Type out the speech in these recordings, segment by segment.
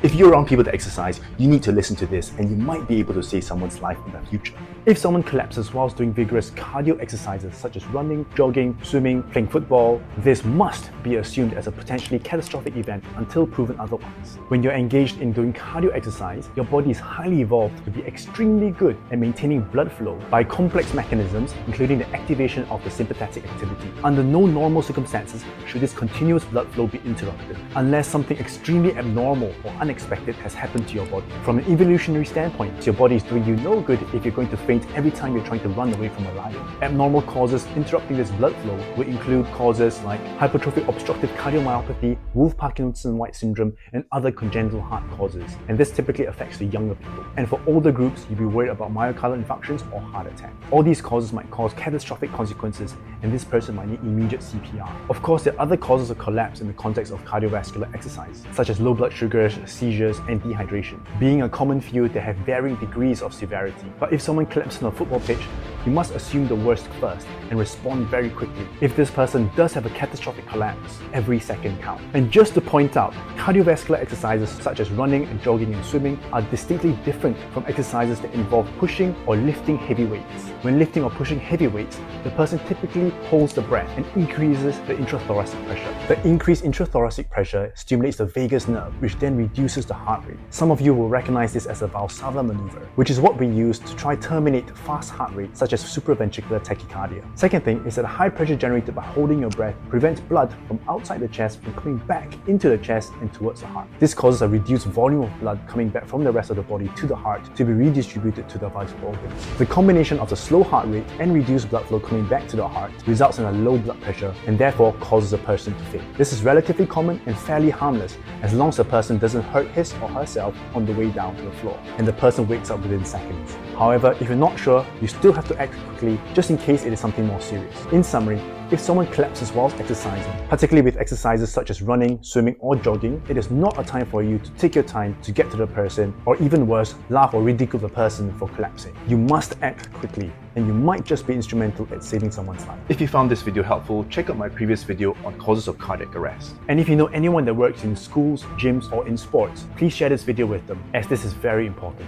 If you're around people that exercise, you need to listen to this and you might be able to save someone's life in the future. If someone collapses whilst doing vigorous cardio exercises such as running, jogging, swimming, playing football, this must be assumed as a potentially catastrophic event until proven otherwise. When you're engaged in doing cardio exercise, your body is highly evolved to be extremely good at maintaining blood flow by complex mechanisms, including the activation of the sympathetic activity. Under no normal circumstances should this continuous blood flow be interrupted, unless something extremely abnormal or unexpected has happened to your body. From an evolutionary standpoint, your body is doing you no good if you're going to faint every time you're trying to run away from a lion. Abnormal causes interrupting this blood flow will include causes like hypertrophic obstructive cardiomyopathy, Wolff-Parkinson-White syndrome, and other congenital heart causes. And this typically affects the younger people. And for older groups, you'd be worried about myocardial infarctions or heart attack. All these causes might cause catastrophic consequences, and this person might need immediate CPR. Of course, there are other causes of collapse in the context of cardiovascular exercise, such as low blood sugars, seizures, and dehydration, being a common few that have varying degrees of severity. But if someone collapses on a football pitch, you must assume the worst first and respond very quickly. If this person does have a catastrophic collapse, every second counts. And just to point out, cardiovascular exercises such as running and jogging and swimming are distinctly different from exercises that involve pushing or lifting heavy weights. When lifting or pushing heavy weights, the person typically holds the breath and increases the intrathoracic pressure. The increased intrathoracic pressure stimulates the vagus nerve, which then reduces the heart rate. Some of you will recognize this as a Valsalva maneuver, which is what we use to try terminate fast heart rate such as supraventricular tachycardia. Second thing is that the high pressure generated by holding your breath prevents blood from outside the chest from coming back into the chest and towards the heart. This causes a reduced volume of blood coming back from the rest of the body to the heart to be redistributed to the vital organs. The combination of the slow heart rate and reduced blood flow coming back to the heart results in a low blood pressure and therefore causes a person to faint. This is relatively common and fairly harmless as long as the person doesn't hurt his or herself on the way down to the floor and the person wakes up within seconds. However, if you're not sure, you still have to act quickly just in case it is something more serious. In summary, if someone collapses whilst exercising, particularly with exercises such as running, swimming, or jogging, it is not a time for you to take your time to get to the person, or even worse, laugh or ridicule the person for collapsing. You must act quickly, and you might just be instrumental at saving someone's life. If you found this video helpful, check out my previous video on causes of cardiac arrest. And if you know anyone that works in schools, gyms, or in sports, please share this video with them, as this is very important.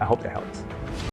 I hope that helps.